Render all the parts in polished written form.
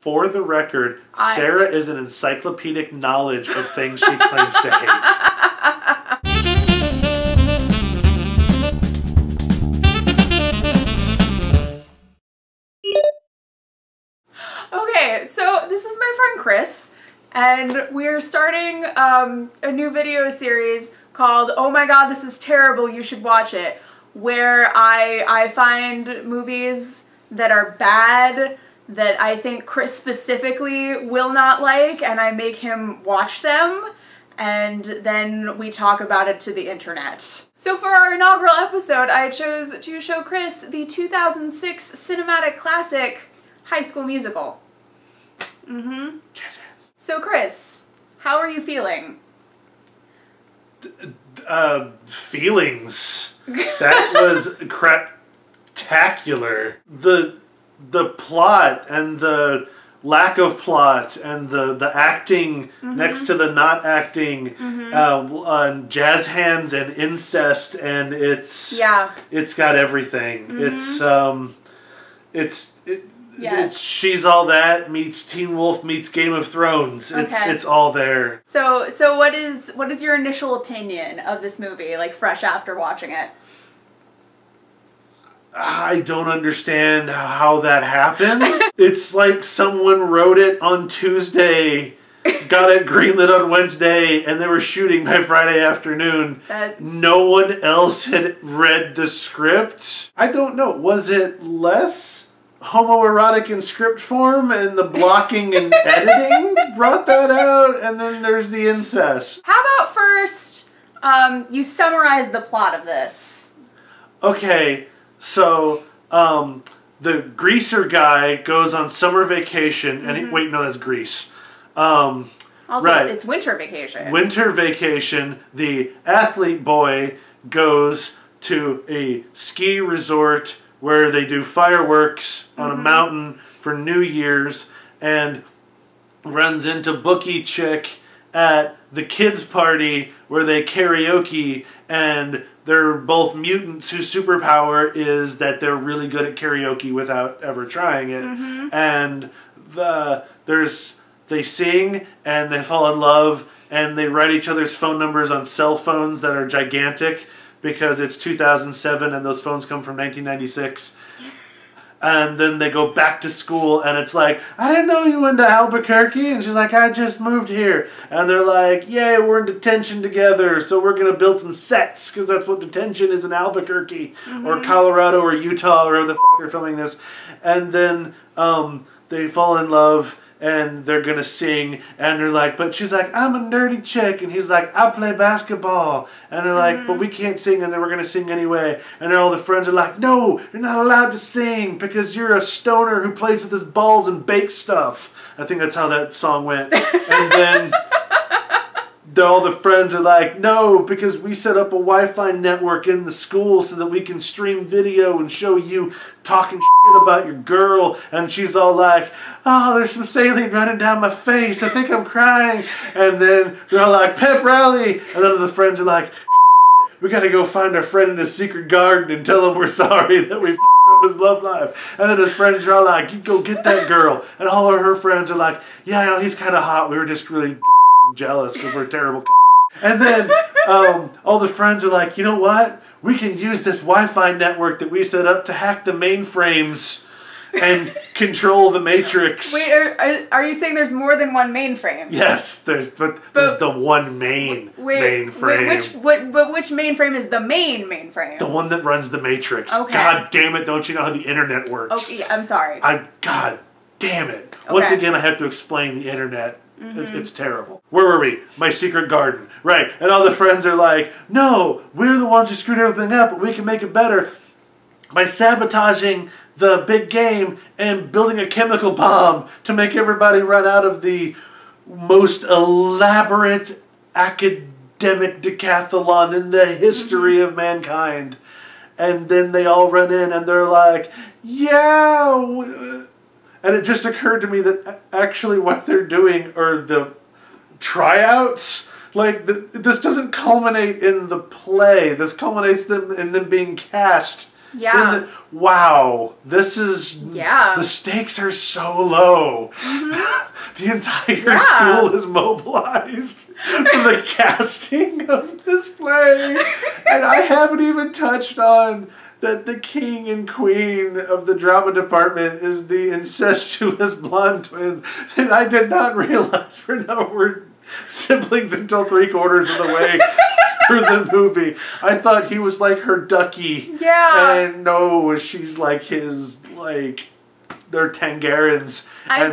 For the record, Sarah is an encyclopedic knowledge of things she claims to hate. Okay, so this is my friend Chris, and we're starting a new video series called Oh My God, This Is Terrible, You Should Watch It, where I find movies that are bad that I think Chris specifically will not like, and I make him watch them, and then we talk about it to the internet. So for our inaugural episode, I chose to show Chris the 2006 cinematic classic High School Musical. So Chris, how are you feeling? Feelings. That was craptacular. The plot and the lack of plot and the acting next to the not acting, jazz hands and incest, and it's got everything. It's She's All That meets Teen Wolf meets Game of Thrones. It's all there. So what is your initial opinion of this movie, like fresh after watching it? I don't understand how that happened. It's like someone wrote it on Tuesday, got it greenlit on Wednesday, and they were shooting by Friday afternoon. No one else had read the script. I don't know. Was it less homoerotic in script form, and the blocking and editing brought that out, and then there's the incest? How about first, you summarize the plot of this? Okay. So, the greaser guy goes on summer vacation, and wait, no, that's Grease. Also, it's winter vacation. Winter vacation. The athlete boy goes to a ski resort where they do fireworks on a mountain for New Year's, and runs into Bookie Chick at the kids' party where they karaoke, and they're both mutants whose superpower is that they're really good at karaoke without ever trying it. And they sing and they fall in love, and they write each other's phone numbers on cell phones that are gigantic because it's 2007 and those phones come from 1996. And then they go back to school, and it's like, I didn't know you went to Albuquerque. And she's like, I just moved here. And they're like, yay, we're in detention together, so we're going to build some sets, because that's what detention is in Albuquerque, or Colorado, or Utah, or wherever the fuck they're filming this. And then they fall in love, and they're going to sing, and they're like, but she's like, I'm a nerdy chick, and he's like, I play basketball, and they're like, but we can't sing, and then we're going to sing anyway, and then all the friends are like, no, you're not allowed to sing, because you're a stoner who plays with his balls and bakes stuff. I think that's how that song went. And then all the friends are like, no, because we set up a Wi-Fi network in the school so that we can stream video and show you talking shit about your girl. And she's all like, oh, there's some saline running down my face. I think I'm crying. And then they're all like, pep rally. And then the friends are like, we gotta go find our friend in his secret garden and tell him we're sorry that we f***ed up his love life. And then his friends are all like, you go get that girl. And all of her friends are like, yeah, I know, he's kind of hot. We were just really jealous because we're terrible. And then all the friends are like, you know what? We can use this Wi-Fi network that we set up to hack the mainframes and control the Matrix. Wait, are you saying there's more than one mainframe? Yes, there's the one mainframe. But which mainframe is the main mainframe? The one that runs the Matrix. Okay. God damn it! Don't you know how the internet works? Okay, I'm sorry. God damn it! Okay. Once again, I have to explain the internet. It's terrible. Where were we? My secret garden. Right. And all the friends are like, no, we're the ones who screwed everything up, but we can make it better by sabotaging the big game and building a chemical bomb to make everybody run out of the most elaborate academic decathlon in the history of mankind. And then they all run in and they're like, yeah. And it just occurred to me that actually what they're doing are the tryouts. Like, this doesn't culminate in the play. This culminates in them being cast Yeah. Wow, this is... Yeah. The stakes are so low. The entire school is mobilized for the casting of this play. And I haven't even touched on that the king and queen of the drama department is the incestuous blonde twins. And I did not realize we're siblings until 3/4 of the way through the movie. I thought he was like her ducky. Yeah. And no, she's like his, like, they're Tangarans. I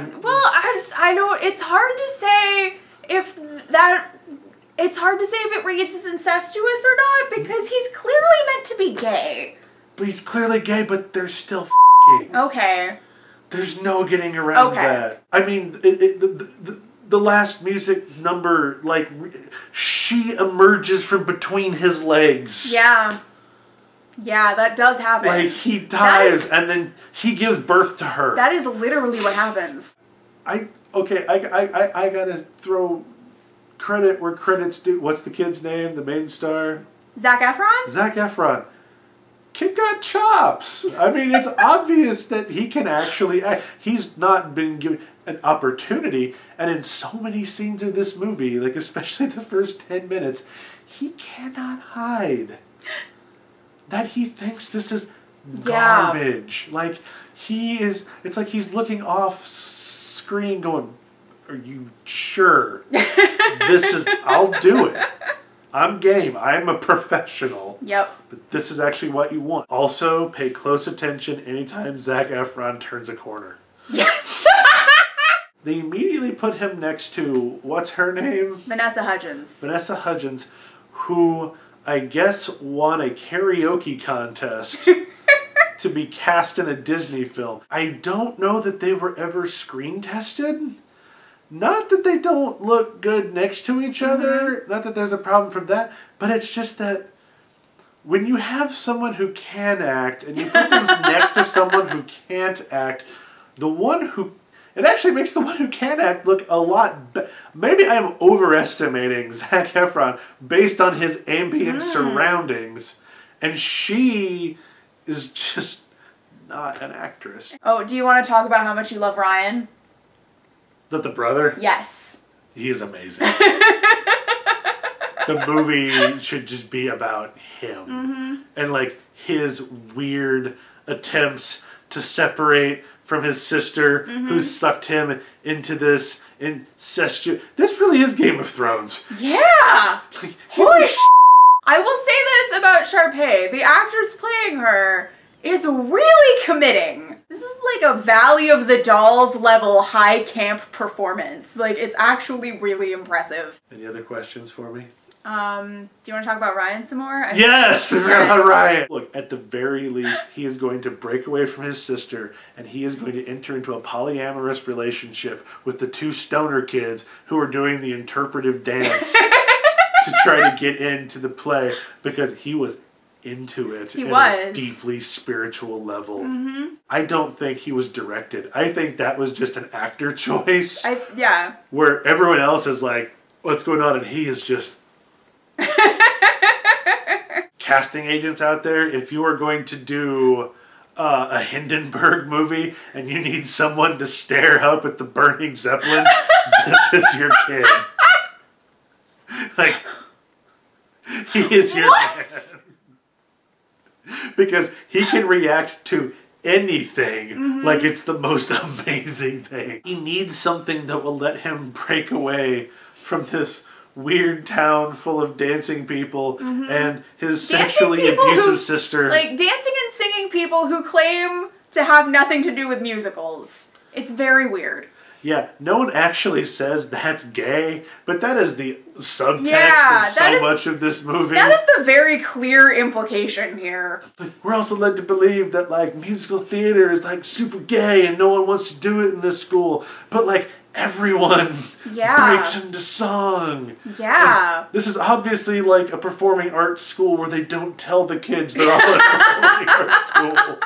don't, it's hard to say if it reads as incestuous or not, because he's clearly meant to be gay. But he's clearly gay, but they're still f***ing. Okay. There's no getting around that. I mean, the last music number, like, she emerges from between his legs. Yeah. Yeah, that does happen. Like, he dies, and then he gives birth to her. That is literally what happens. I gotta throw credit where credit's due. What's the kid's name? The main star? Zac Efron? Zac Efron. Kid got chops. I mean, it's obvious that he can actually act. He's not been given an opportunity, and in so many scenes of this movie, like especially the first 10 minutes, he cannot hide that he thinks this is garbage. Like, it's like he's looking off screen going, are you sure? I'll do it. I'm game. I'm a professional. Yep. But this is actually what you want. Also, pay close attention anytime Zac Efron turns a corner. Yes! They immediately put him next to, what's her name? Vanessa Hudgens. Vanessa Hudgens, who I guess won a karaoke contest to be cast in a Disney film. I don't know that they were ever screen tested. Not that they don't look good next to each other, not that there's a problem from that, but it's just that when you have someone who can act and you put them next to someone who can't act, it actually makes the one who can act look a lot better. Maybe I am overestimating Zac Efron based on his ambient surroundings, and she is just not an actress. Oh, do you want to talk about how much you love Ryan? The brother? Yes. He is amazing. The movie should just be about him. And like his weird attempts to separate from his sister who sucked him into this incestuous... This really is Game of Thrones. Yeah! Holy sh**. I will say this about Sharpay. The actress playing her is really committing. This is like a Valley of the Dolls level high camp performance. Like, it's actually really impressive. Any other questions for me? Do you want to talk about Ryan some more? Yes! We forgot about Ryan! Look, at the very least, he is going to break away from his sister, and he is going to enter into a polyamorous relationship with the two stoner kids who are doing the interpretive dance to try to get into the play, because he was into it a deeply spiritual level. I don't think he was directed. I think that was just an actor choice. Yeah. Where everyone else is like, what's going on? And he is just... Casting agents out there, if you are going to do a Hindenburg movie and you need someone to stare up at the burning Zeppelin, this is your kid. Like, he is your man. Because he can react to anything like it's the most amazing thing. He needs something that will let him break away from this weird town full of dancing people and his sexually abusive sister. Like, dancing and singing people who claim to have nothing to do with musicals. It's very weird. Yeah, no one actually says that's gay, but that is the subtext of so much of this movie. That is the very clear implication here. We're also led to believe that, like, musical theater is, like, super gay and no one wants to do it in this school. But, like, everyone breaks into song. Yeah. And this is obviously, like, a performing arts school where they don't tell the kids they're all in a performing arts school.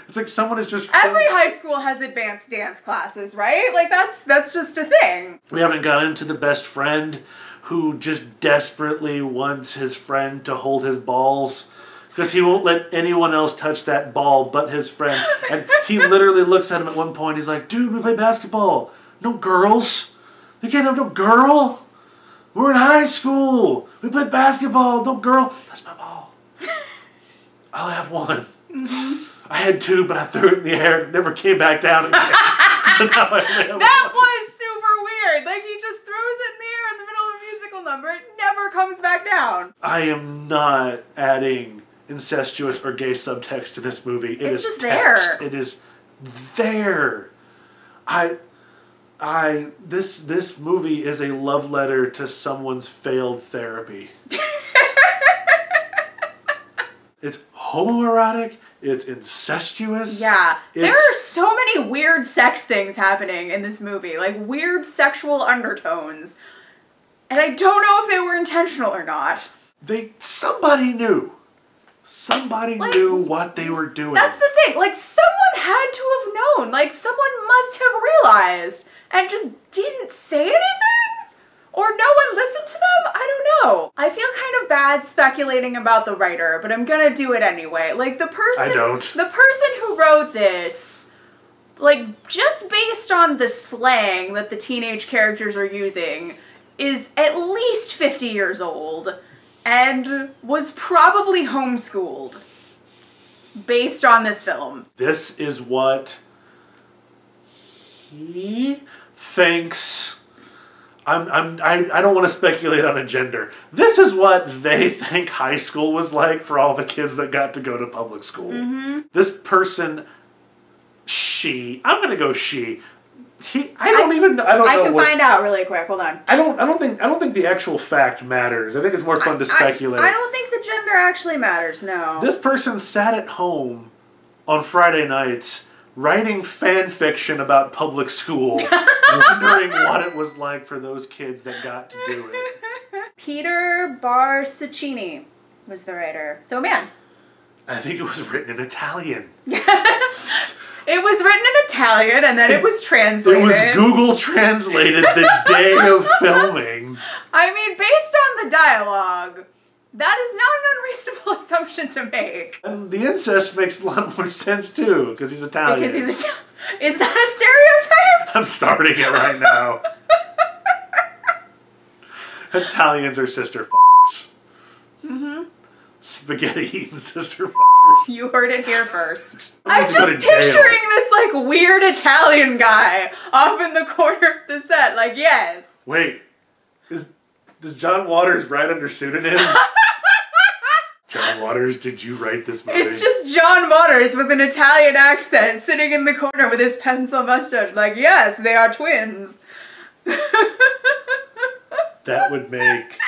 It's like someone is just... Every high school has advanced dance classes, right? Like, that's just a thing. We haven't got into the best friend who just desperately wants his friend to hold his balls because he won't let anyone else touch that ball but his friend. And he literally looks at him at one point. He's like, dude, we play basketball. No girls. You can't have no girl. We're in high school. We play basketball. No girl. That's my ball. I only have one. I had two, but I threw it in the air. It never came back down again. So that was super weird. Like, he just throws it in the air in the middle of a musical number. It never comes back down. I am not adding incestuous or gay subtext to this movie. It's just text. There. It is there. This movie is a love letter to someone's failed therapy. It's homoerotic. It's incestuous. Yeah. There are so many weird sex things happening in this movie. Like, weird sexual undertones. And I don't know if they were intentional or not. Somebody knew. Somebody knew what they were doing. That's the thing. Like, someone had to have known. Like, someone must have realized and just didn't say anything? Or no one listened to them? I don't know. I feel kind of bad speculating about the writer, but I'm gonna do it anyway. Like, the person who wrote this, like, just based on the slang that the teenage characters are using, is at least 50 years old and was probably homeschooled based on this film. This is what he thinks. I don't want to speculate on a gender. This is what they think high school was like for all the kids that got to go to public school. This person, I'm going to go she. I don't know. I can find out really quick. Hold on. I don't think the actual fact matters. I think it's more fun to speculate. I don't think the gender actually matters. No. This person sat at home on Friday nights writing fan fiction about public school, wondering what it was like for those kids that got to do it. Peter Barsuccini was the writer. So a man. I think it was written in Italian. It was written in Italian and then it was translated. It was Google translated the day of filming. I mean, based on the dialogue, that is not an unreasonable assumption to make. And the incest makes a lot more sense too, because he's Italian. Is that a stereotype? I'm starting it right now. Italians are sister f***ers. Spaghetti eating sister f***ers. You heard it here first. I'm just picturing this, like, weird Italian guy off in the corner of the set. Like, yes. Wait. Does John Waters write under pseudonyms? John Waters, did you write this movie? It's just John Waters with an Italian accent sitting in the corner with his pencil mustache. Like, yes, they are twins. That would make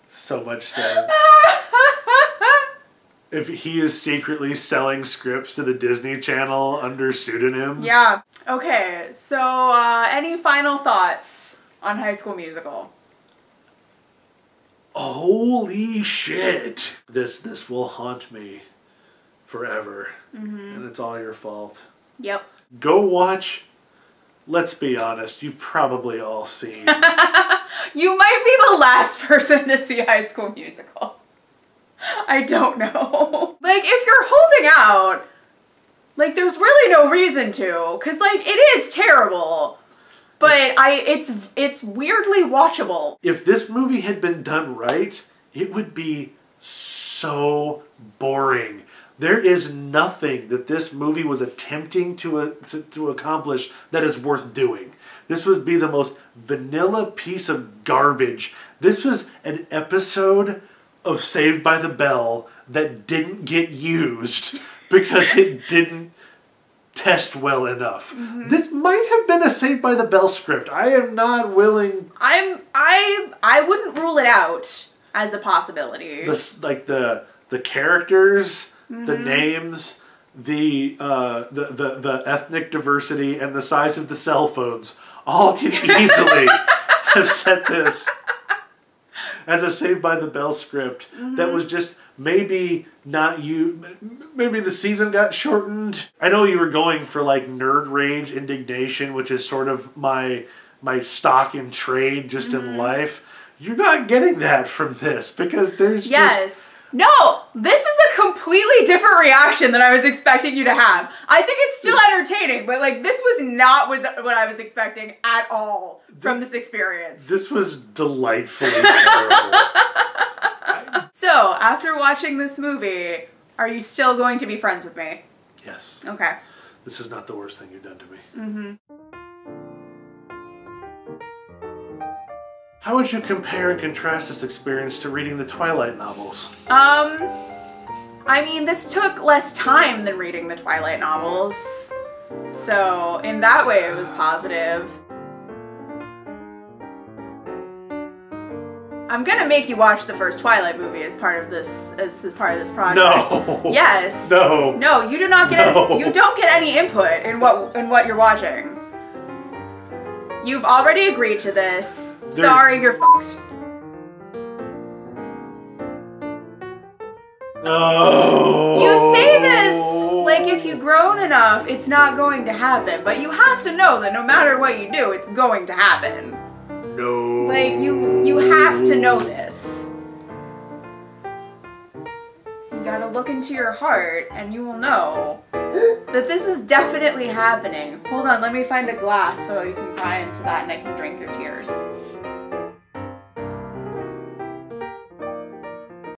so much sense. If he is secretly selling scripts to the Disney Channel under pseudonyms. Yeah. Okay, so any final thoughts on High School Musical? Holy shit. This will haunt me forever. And it's all your fault. Yep. Go watch. Let's be honest, you've probably all seen. You might be the last person to see High School Musical. I don't know. Like, if you're holding out, like, there's really no reason to, because, like, it is terrible. But it's weirdly watchable. If this movie had been done right, it would be so boring. There is nothing that this movie was attempting to accomplish that is worth doing. This would be the most vanilla piece of garbage. This was an episode of Saved by the Bell that didn't get used because it didn't test well enough. This might have been a Saved by the Bell script. I am not willing. I wouldn't rule it out as a possibility. The characters, the names, the ethnic diversity, and the size of the cell phones all can easily have set this as a Saved by the Bell script that was just maybe not you. Maybe the season got shortened. I know you were going for like nerd rage indignation, which is sort of my stock in trade just in life. You're not getting that from this because there's just No, this is a completely different reaction than I was expecting you to have. I think it's still entertaining, but like this was not what I was expecting at all from this experience. This was delightfully terrible. So, after watching this movie, are you still going to be friends with me? Yes. Okay. This is not the worst thing you've done to me. Mm-hmm. How would you compare and contrast this experience to reading the Twilight novels? I mean, this took less time than reading the Twilight novels. So, in that way, it was positive. I'm gonna make you watch the first Twilight movie as part of this project. No. Yes. No. No, you do not get you don't get any input in what you're watching. You've already agreed to this. Sorry, you're fucked. No. You say this like if you've grown enough, it's not going to happen. But you have to know that no matter what you do, it's going to happen. No. Like, you have to know this. You gotta look into your heart and you will know that this is definitely happening. Hold on, let me find a glass so you can cry into that and I can drink your tears.